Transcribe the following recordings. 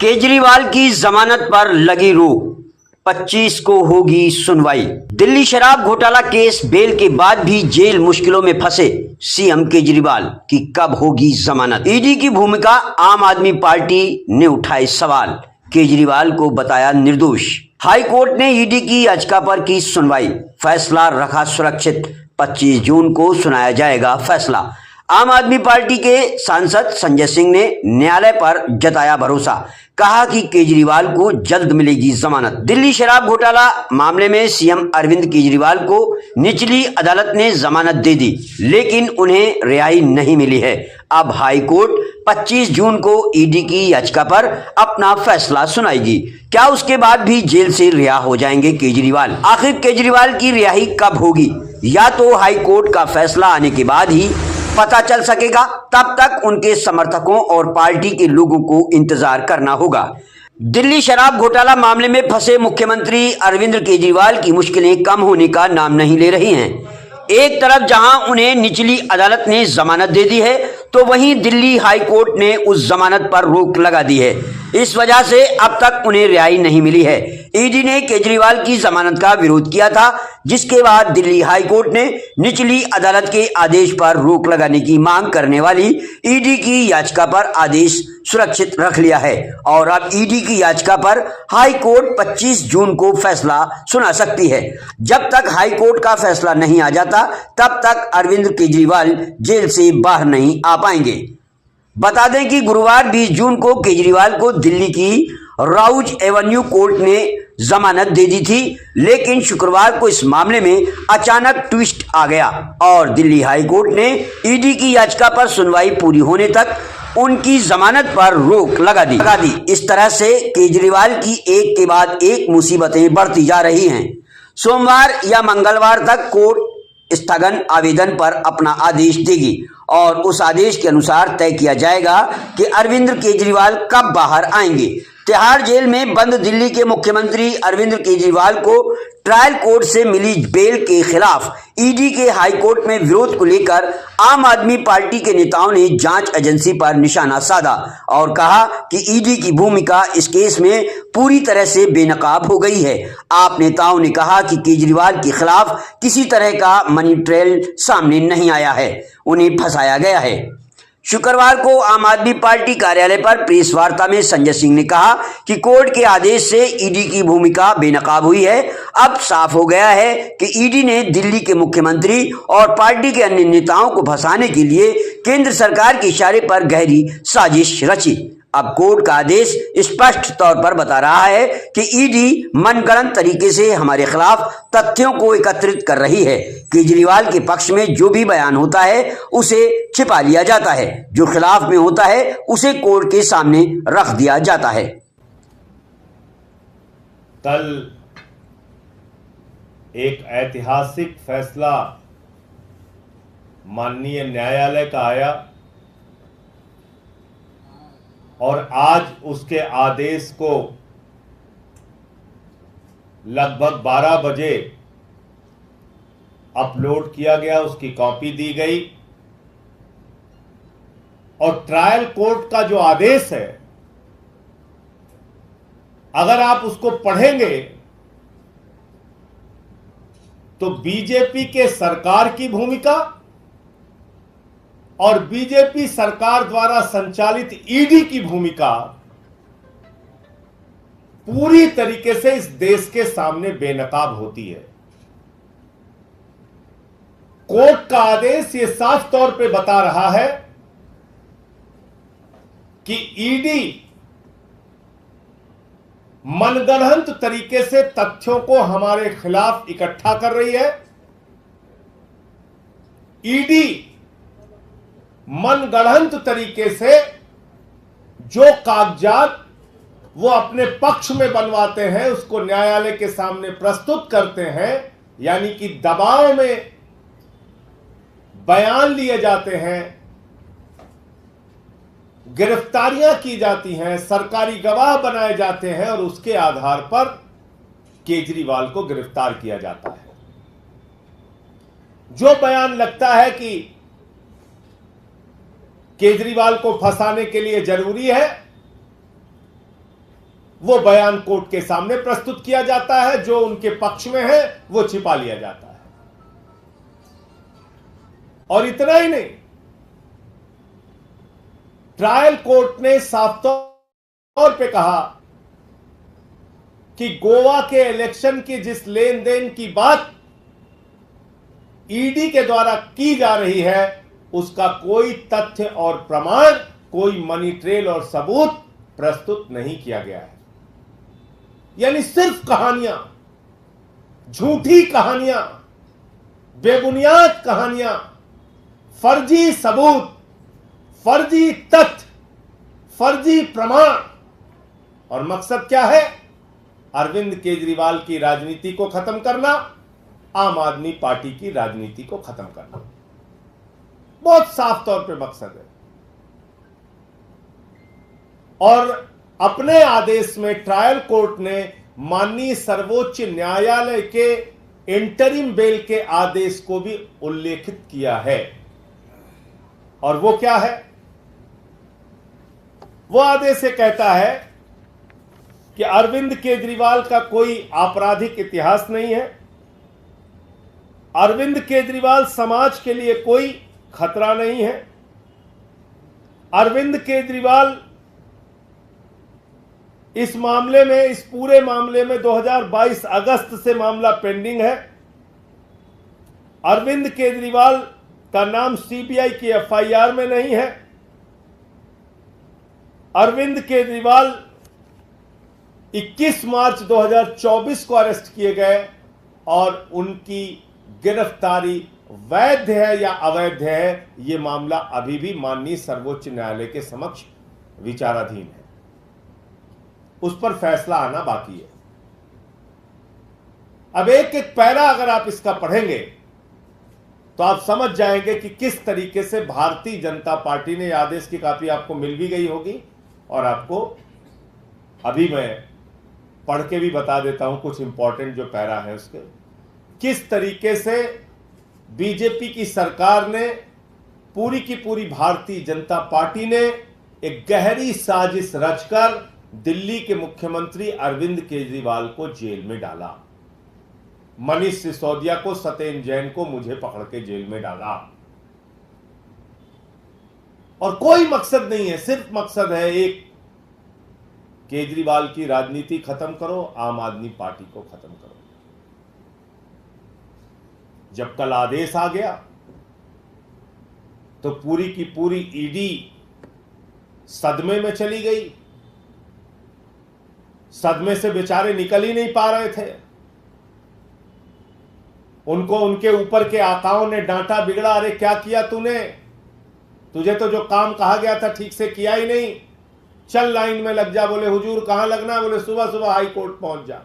केजरीवाल की जमानत पर लगी रोक, 25 को होगी सुनवाई। दिल्ली शराब घोटाला केस बेल के बाद भी जेल मुश्किलों में फंसे सीएम केजरीवाल की कब होगी जमानत। ईडी की भूमिका, आम आदमी पार्टी ने उठाए सवाल, केजरीवाल को बताया निर्दोष। हाई कोर्ट ने ईडी की याचिका पर की सुनवाई, फैसला रखा सुरक्षित। 25 जून को सुनाया जाएगा फैसला। आम आदमी पार्टी के सांसद संजय सिंह ने न्यायालय पर जताया भरोसा, कहा कि केजरीवाल को जल्द मिलेगी जमानत। दिल्ली शराब घोटाला मामले में सीएम अरविंद केजरीवाल को निचली अदालत ने जमानत दे दी, लेकिन उन्हें रिहाई नहीं मिली है। अब हाई कोर्ट 25 जून को ईडी की याचिका पर अपना फैसला सुनाएगी। क्या उसके बाद भी जेल से रिहा हो जाएंगे केजरीवाल? आखिर केजरीवाल की रिहाई कब होगी? या तो हाई कोर्ट का फैसला आने के बाद ही पता चल सकेगा, तब तक उनके समर्थकों और पार्टी के लोगों को इंतजार करना होगा। दिल्ली शराब घोटाला मामले में फंसे मुख्यमंत्री अरविंद केजरीवाल की मुश्किलें कम होने का नाम नहीं ले रही हैं। एक तरफ जहां उन्हें निचली अदालत ने जमानत दे दी है, तो वहीं दिल्ली हाई कोर्ट ने उस जमानत पर रोक लगा दी है। इस वजह से अब तक उन्हें रिहाई नहीं मिली है। ईडी ने केजरीवाल की जमानत का विरोध किया था, जिसके बाद दिल्ली हाई कोर्ट ने निचली अदालत के आदेश पर रोक लगाने की मांग करने वाली ईडी की याचिका पर आदेश सुरक्षित रख लिया है। और अब ईडी की याचिका पर हाई कोर्ट 25 जून को फैसला सुना सकती है। जब तक हाई कोर्ट का फैसला नहीं आ जाता, तब तक अरविंद केजरीवाल जेल से बाहर नहीं आ पाएंगे। बता दें कि गुरुवार 20 जून को केजरीवाल को दिल्ली की राउज एवेन्यू कोर्ट ने जमानत दे दी थी, लेकिन शुक्रवार को इस मामले में अचानक ट्विस्ट आ गया और दिल्ली हाई कोर्ट ने ईडी की याचिका पर सुनवाई पूरी होने तक उनकी जमानत पर रोक लगा दी। इस तरह से केजरीवाल की एक के बाद एक मुसीबतें बढ़ती जा रही हैं। सोमवार या मंगलवार तक कोर्ट स्थगन आवेदन पर अपना आदेश देगी और उस आदेश के अनुसार तय किया जाएगा कि अरविंद केजरीवाल कब बाहर आएंगे। तिहाड़ जेल में बंद दिल्ली के मुख्यमंत्री अरविंद केजरीवाल को ट्रायल कोर्ट से मिली बेल के खिलाफ ईडी के हाई कोर्ट में विरोध को लेकर आम आदमी पार्टी के नेताओं ने जांच एजेंसी पर निशाना साधा और कहा कि ईडी की भूमिका इस केस में पूरी तरह से बेनकाब हो गई है। आप नेताओं ने कहा कि केजरीवाल के खिलाफ किसी तरह का मनी ट्रेल सामने नहीं आया है, उन्हें फंसाया गया है। शुक्रवार को आम आदमी पार्टी कार्यालय पर प्रेस वार्ता में संजय सिंह ने कहा कि कोर्ट के आदेश से ईडी की भूमिका बेनकाब हुई है। अब साफ हो गया है कि ईडी ने दिल्ली के मुख्यमंत्री और पार्टी के अन्य नेताओं को फंसाने के लिए केंद्र सरकार के इशारे पर गहरी साजिश रची। अब कोर्ट का आदेश स्पष्ट तौर पर बता रहा है कि ईडी मनगढ़ंत तरीके से हमारे खिलाफ तथ्यों को एकत्रित कर रही है। केजरीवाल के पक्ष में जो भी बयान होता है उसे छिपा लिया जाता है, जो खिलाफ में होता है उसे कोर्ट के सामने रख दिया जाता है। कल एक ऐतिहासिक फैसला माननीय न्यायालय का आया और आज उसके आदेश को लगभग 12 बजे अपलोड किया गया, उसकी कॉपी दी गई। और ट्रायल कोर्ट का जो आदेश है, अगर आप उसको पढ़ेंगे तो बीजेपी के सरकार की भूमिका और बीजेपी सरकार द्वारा संचालित ईडी की भूमिका पूरी तरीके से इस देश के सामने बेनकाब होती है। कोर्ट का आदेश ये साफ तौर पे बता रहा है कि ईडी मनगढ़ंत तरीके से तथ्यों को हमारे खिलाफ इकट्ठा कर रही है। ईडी मनगढ़ंत तरीके से जो कागजात वो अपने पक्ष में बनवाते हैं उसको न्यायालय के सामने प्रस्तुत करते हैं, यानी कि दबाव में बयान लिए जाते हैं, गिरफ्तारियां की जाती हैं, सरकारी गवाह बनाए जाते हैं और उसके आधार पर केजरीवाल को गिरफ्तार किया जाता है। जो बयान लगता है कि केजरीवाल को फंसाने के लिए जरूरी है, वो बयान कोर्ट के सामने प्रस्तुत किया जाता है, जो उनके पक्ष में है वो छिपा लिया जाता है। और इतना ही नहीं, ट्रायल कोर्ट ने साफ तौर पे कहा कि गोवा के इलेक्शन की जिस लेन देन की बात ईडी के द्वारा की जा रही है, उसका कोई तथ्य और प्रमाण, कोई मनी ट्रेल और सबूत प्रस्तुत नहीं किया गया है। यानी सिर्फ कहानियां, झूठी कहानियां, बेबुनियाद कहानियां, फर्जी सबूत, फर्जी तथ्य, फर्जी प्रमाण। और मकसद क्या है? अरविंद केजरीवाल की राजनीति को खत्म करना, आम आदमी पार्टी की राजनीति को खत्म करना। बहुत साफ तौर पे मकसद है। और अपने आदेश में ट्रायल कोर्ट ने माननीय सर्वोच्च न्यायालय के इंटरिम बेल के आदेश को भी उल्लेखित किया है। और वो क्या है? वो आदेश ये कहता है कि अरविंद केजरीवाल का कोई आपराधिक इतिहास नहीं है, अरविंद केजरीवाल समाज के लिए कोई खतरा नहीं है, अरविंद केजरीवाल इस मामले में, इस पूरे मामले में 2022 अगस्त से मामला पेंडिंग है, अरविंद केजरीवाल का नाम सीबीआई की एफआईआर में नहीं है, अरविंद केजरीवाल 21 मार्च 2024 को अरेस्ट किए गए और उनकी गिरफ्तारी वैध है या अवैध है, यह मामला अभी भी माननीय सर्वोच्च न्यायालय के समक्ष विचाराधीन है। उस पर फैसला आना बाकी है। अब एक एक पैरा अगर आप इसका पढ़ेंगे तो आप समझ जाएंगे कि किस तरीके से भारतीय जनता पार्टी ने, आदेश की कॉपी आपको मिल भी गई होगी और आपको अभी मैं पढ़ के भी बता देता हूं कुछ इंपॉर्टेंट जो पैरा है उसके, किस तरीके से बीजेपी की सरकार ने, पूरी की पूरी भारतीय जनता पार्टी ने एक गहरी साजिश रचकर दिल्ली के मुख्यमंत्री अरविंद केजरीवाल को जेल में डाला, मनीष सिसोदिया को, सत्येंद्र जैन को, मुझे पकड़ के जेल में डाला। और कोई मकसद नहीं है, सिर्फ मकसद है एक, केजरीवाल की राजनीति खत्म करो, आम आदमी पार्टी को खत्म करो। जब कल आदेश आ गया तो पूरी की पूरी ईडी सदमे में चली गई। सदमे से बेचारे निकल ही नहीं पा रहे थे। उनको उनके ऊपर के आकाओं ने डांटा, बिगड़ा, अरे क्या किया तूने, तुझे तो जो काम कहा गया था ठीक से किया ही नहीं, चल लाइन में लग जा। बोले हुजूर कहां लगना? बोले सुबह सुबह हाई कोर्ट पहुंच जा।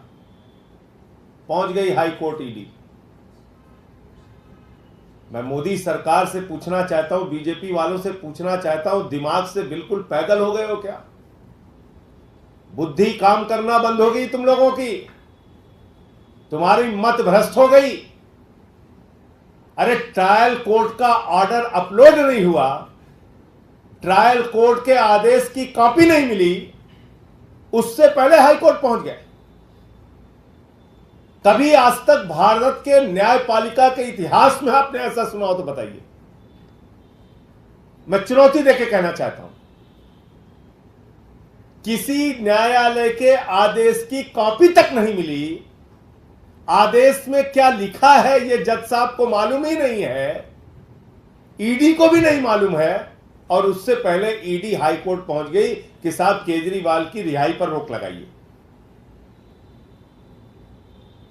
पहुंच गई हाई कोर्ट ईडी। मैं मोदी सरकार से पूछना चाहता हूं, बीजेपी वालों से पूछना चाहता हूं, दिमाग से बिल्कुल पैदल हो गए हो क्या? बुद्धि काम करना बंद हो गई तुम लोगों की? तुम्हारी मत भ्रष्ट हो गई? अरे ट्रायल कोर्ट का ऑर्डर अपलोड नहीं हुआ, ट्रायल कोर्ट के आदेश की कॉपी नहीं मिली, उससे पहले हाई कोर्ट पहुंच गए। कभी आज तक भारत के न्यायपालिका के इतिहास में आपने ऐसा सुना हो तो बताइए। मैं चुनौती देके कहना चाहता हूं, किसी न्यायालय के आदेश की कॉपी तक नहीं मिली, आदेश में क्या लिखा है यह जज साहब को मालूम ही नहीं है, ईडी को भी नहीं मालूम है, और उससे पहले ईडी हाई कोर्ट पहुंच गई कि साहब केजरीवाल की रिहाई पर रोक लगाइए।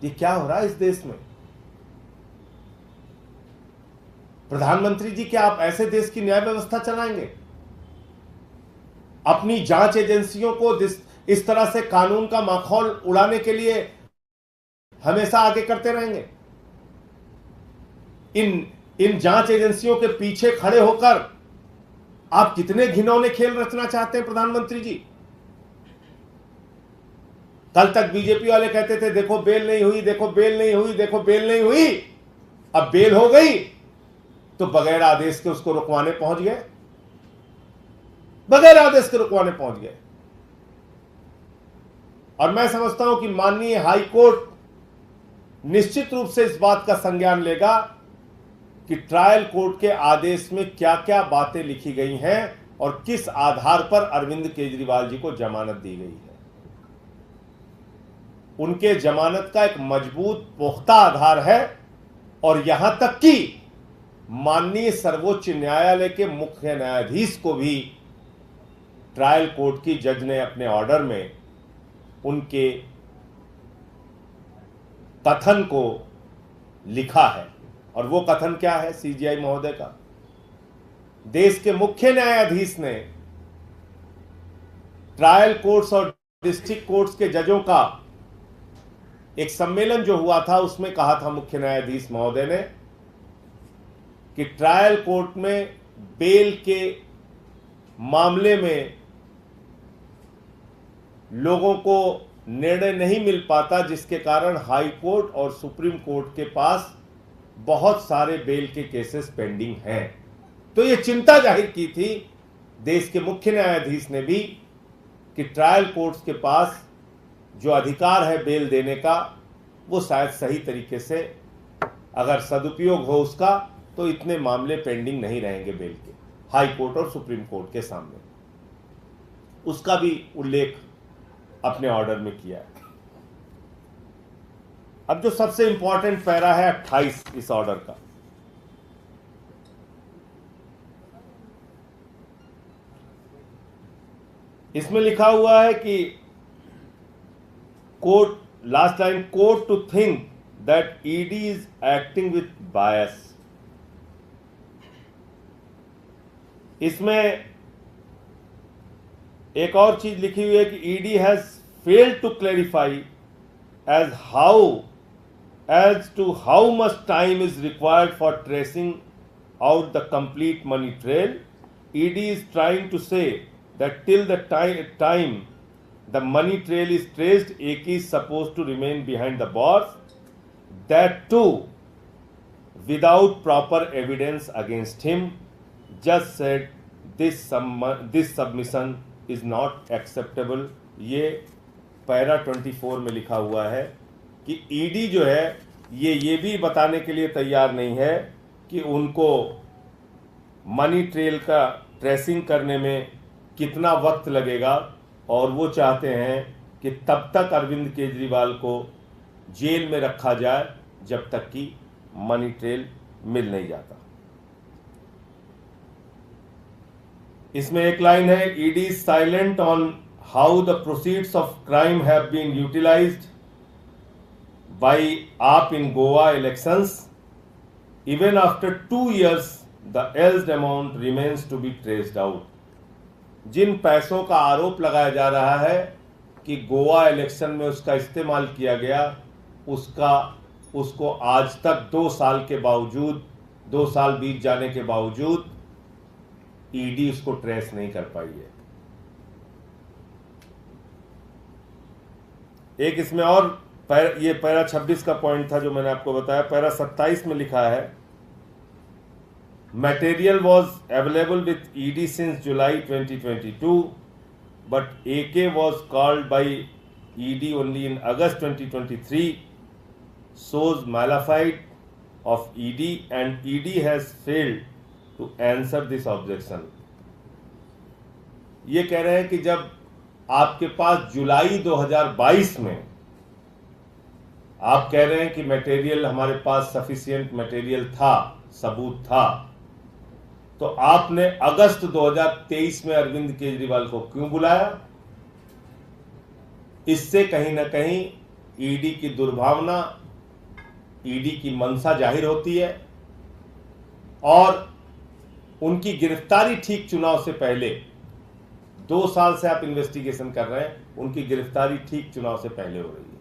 ये क्या हो रहा है इस देश में? प्रधानमंत्री जी, क्या आप ऐसे देश की न्याय व्यवस्था चलाएंगे? अपनी जांच एजेंसियों को इस तरह से कानून का माखौल उड़ाने के लिए हमेशा आगे करते रहेंगे? इन जांच एजेंसियों के पीछे खड़े होकर आप कितने घिनौने खेल रचना चाहते हैं प्रधानमंत्री जी? कल तक बीजेपी वाले कहते थे देखो बेल नहीं हुई, देखो बेल नहीं हुई, देखो बेल नहीं हुई। अब बेल हो गई तो बगैर आदेश के उसको रुकवाने पहुंच गए, बगैर आदेश के रुकवाने पहुंच गए। और मैं समझता हूं कि माननीय हाई कोर्ट निश्चित रूप से इस बात का संज्ञान लेगा कि ट्रायल कोर्ट के आदेश में क्या क्या बातें लिखी गई हैं और किस आधार पर अरविंद केजरीवाल जी को जमानत दी गई है। उनके जमानत का एक मजबूत पुख्ता आधार है और यहां तक कि माननीय सर्वोच्च न्यायालय के मुख्य न्यायाधीश को भी ट्रायल कोर्ट की जज ने अपने ऑर्डर में उनके कथन को लिखा है। और वो कथन क्या है सीजीआई महोदय का? देश के मुख्य न्यायाधीश ने ट्रायल कोर्ट्स और डिस्ट्रिक्ट कोर्ट्स के जजों का एक सम्मेलन जो हुआ था उसमें कहा था मुख्य न्यायाधीश महोदय ने कि ट्रायल कोर्ट में बेल के मामले में लोगों को निर्णय नहीं मिल पाता, जिसके कारण हाई कोर्ट और सुप्रीम कोर्ट के पास बहुत सारे बेल के केसेस पेंडिंग हैं। तो ये चिंता जाहिर की थी देश के मुख्य न्यायाधीश ने भी कि ट्रायल कोर्ट्स के पास जो अधिकार है बेल देने का वो शायद सही तरीके से अगर सदुपयोग हो उसका तो इतने मामले पेंडिंग नहीं रहेंगे बेल के हाई कोर्ट और सुप्रीम कोर्ट के सामने। उसका भी उल्लेख अपने ऑर्डर में किया है। अब जो सबसे इंपॉर्टेंट पैरा है 28 इस ऑर्डर का, इसमें लिखा हुआ है कि court, last line, court to think that ED is acting with bias. इसमें एक और चीज लिखी हुई है कि ED has failed to clarify as to how much time is required for tracing out the complete money trail. ED is trying to say that till the time the money trail is traced, AK is supposed to remain behind the bars. That too without proper evidence against him. Judge said this submission is not acceptable. ये para 24 में लिखा हुआ है कि ED जो है ये भी बताने के लिए तैयार नहीं है कि उनको मनी ट्रेल का ट्रेसिंग करने में कितना वक्त लगेगा, और वो चाहते हैं कि तब तक अरविंद केजरीवाल को जेल में रखा जाए जब तक कि मनी ट्रेल मिल नहीं जाता। इसमें एक लाइन है, ED is silent on how the proceeds of crime have been utilised by AAP in Goa elections. Even after 2 years, the alleged amount remains to be traced out. जिन पैसों का आरोप लगाया जा रहा है कि गोवा इलेक्शन में उसका इस्तेमाल किया गया, उसको आज तक 2 साल के बावजूद, 2 साल बीत जाने के बावजूद ईडी उसको ट्रेस नहीं कर पाई है। एक इसमें और ये पैरा 26 का पॉइंट था जो मैंने आपको बताया। पैरा 27 में लिखा है, material was available with ED since July 2022 but AK was called by ED only in August 2023, shows malafide of ED and ED has failed to answer this objection. ये कह रहे हैं कि जब आपके पास जुलाई 2022 में आप कह रहे हैं कि मटेरियल हमारे पास सफिशिएंट मटेरियल था, सबूत था, तो आपने अगस्त 2023 में अरविंद केजरीवाल को क्यों बुलाया? इससे कहीं ना कहीं ईडी की दुर्भावना, ईडी की मंशा जाहिर होती है और उनकी गिरफ्तारी ठीक चुनाव से पहले, 2 साल से आप इन्वेस्टिगेशन कर रहे हैं, उनकी गिरफ्तारी ठीक चुनाव से पहले हो रही है।